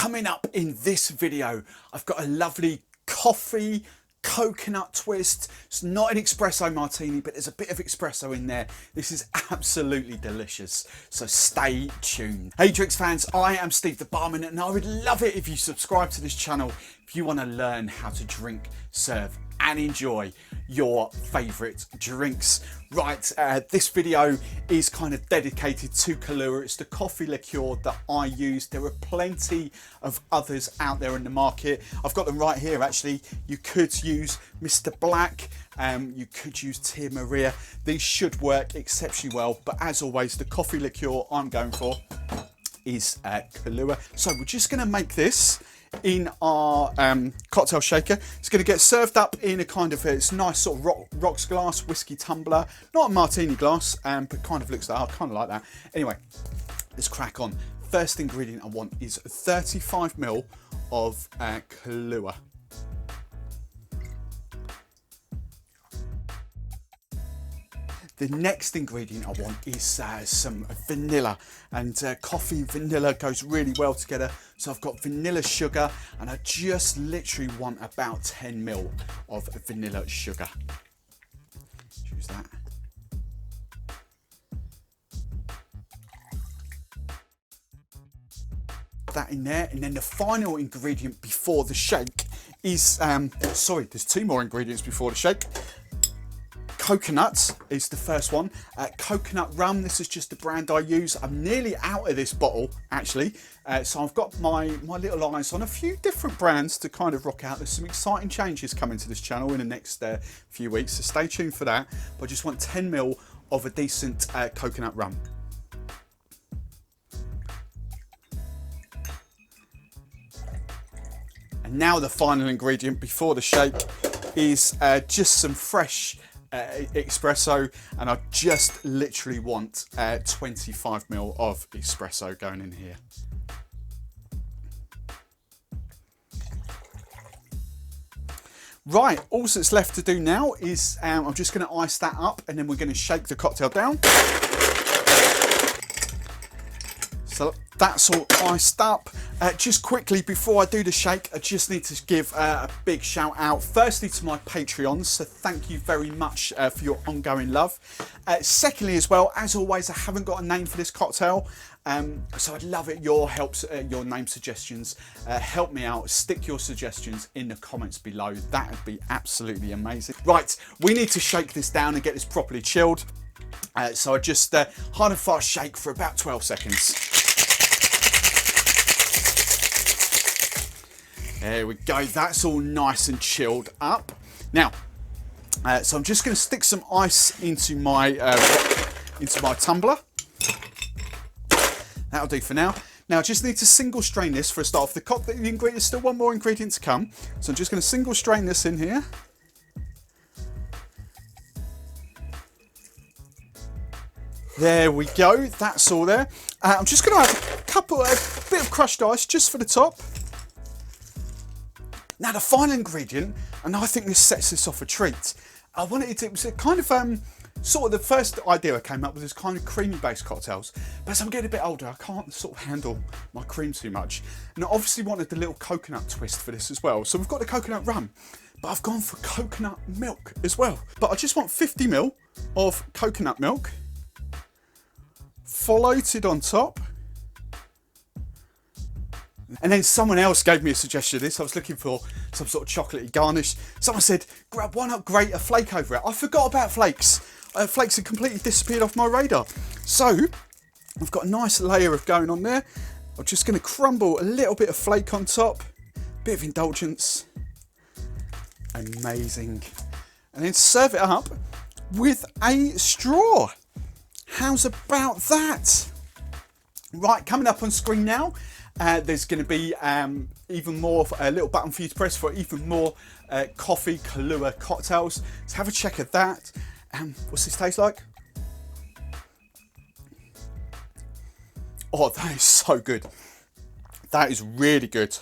Coming up in this video, I've got a lovely coffee coconut twist. It's not an espresso martini, but there's a bit of espresso in there. This is absolutely delicious, so stay tuned. Hey drinks fans, I am Steve the Barman, and I would love it if you subscribe to this channel if you want to learn how to drink, serve and enjoy your favourite drinks. Right, this video is kind of dedicated to Kahlua. It's the coffee liqueur that I use. There are plenty of others out there in the market. I've got them right here actually. You could use Mr. Black, you could use Tia Maria. These should work exceptionally well, but as always, the coffee liqueur I'm going for is Kahlua. So we're just going to make this in our cocktail shaker. It's going to get served up in a kind of it's nice sort of rocks glass, whiskey tumbler, not a martini glass, but kind of looks like I kind of like that. Anyway, let's crack on. First ingredient I want is 35 ml of Kahlua. The next ingredient I want is some vanilla, and coffee and vanilla goes really well together. So I've got vanilla sugar, and I just literally want about 10 ml of vanilla sugar. Choose that. That in there, and then the final ingredient before the shake is, sorry, there's two more ingredients before the shake. Coconut is the first one. Coconut rum, this is just the brand I use. I'm nearly out of this bottle actually, so I've got my little eyes on a few different brands to kind of rock out. There's some exciting changes coming to this channel in the next few weeks, so stay tuned for that. But I just want 10 ml of a decent coconut rum. And now the final ingredient before the shake is just some fresh espresso, and I just literally want 25 ml of espresso going in here. Right, all that's left to do now is I'm just going to ice that up, and then we're going to shake the cocktail down. So that's all iced up. Just quickly before I do the shake, I just need to give a big shout out firstly to my Patreons, so thank you very much for your ongoing love. Secondly as well, as always, I haven't got a name for this cocktail, so I'd love it, your helps, your name suggestions. Help me out, stick your suggestions in the comments below, that would be absolutely amazing. Right, we need to shake this down and get this properly chilled, so I just hard and fast shake for about 12 seconds. There we go, that's all nice and chilled up. Now, so I'm just going to stick some ice into my tumbler. That'll do for now. Now I just need to single strain this for a start off. The ingredient, there's still one more ingredient to come. So I'm just going to single strain this in here. There we go, that's all there. I'm just going to have a bit of crushed ice just for the top. Now the final ingredient, and I think this sets this off a treat. I wanted it was a kind of sort of the first idea I came up with is kind of creamy based cocktails, but as I'm getting a bit older I can't sort of handle my cream too much, and I obviously wanted the little coconut twist for this as well. So we've got the coconut rum, but I've gone for coconut milk as well. But I just want 50 ml of coconut milk floated on top. And then someone else gave me a suggestion of this. I was looking for some sort of chocolatey garnish. Someone said, why not grate a flake over it? I forgot about flakes. Flakes had completely disappeared off my radar. So I've got a nice layer of going on there. I'm just going to crumble a little bit of flake on top. Bit of indulgence. Amazing. And then serve it up with a straw. How's about that? Right, coming up on screen now. There's going to be even more, a little button for you to press for even more coffee Kahlua cocktails. So have a check of that. What's this taste like? Oh, that is so good. That is really good.